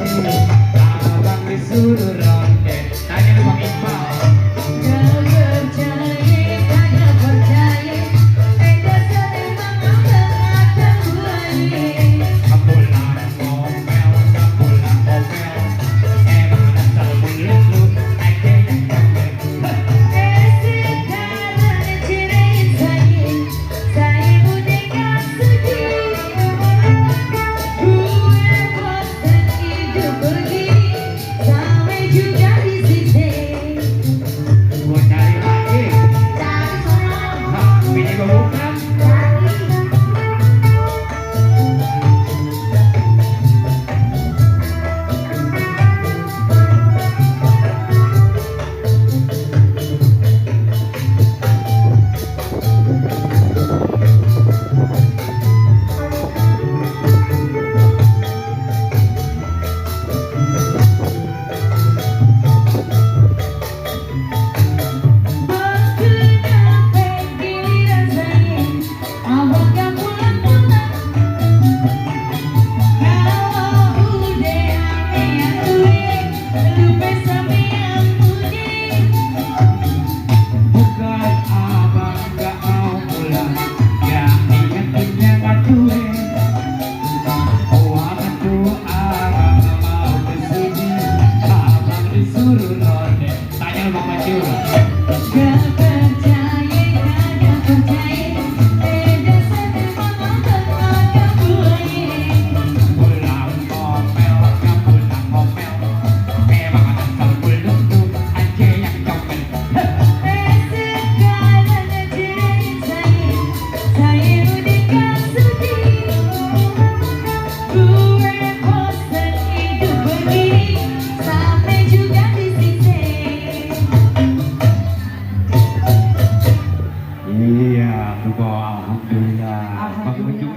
abang disuruh ronde. Tanya lu Bang Iqbal. Gak percaya, kagak percaya. Eda sedemang abang akan buaya. Kapulang ngomel, kapulang ngomel. Emang dasar mulut lu aja yang comel. Sekarang cerain saya udah gak sudi. Gue bosan hidup begini, sampai juga di sini. Gua cari lagi. Cari sono, Hah, bini gua bukan. cari. Bukan abang gak mau pulang, yang ingetinnya gak cuek. Waktu abang gak mau kesini, abang disuruh ronde. Tanya lu Bang Manjur. Pulang ngomel, kapulang ngomel. Memang dasar mulut lu aja yang comel. Iya, alhamdulillah. Bang Ujung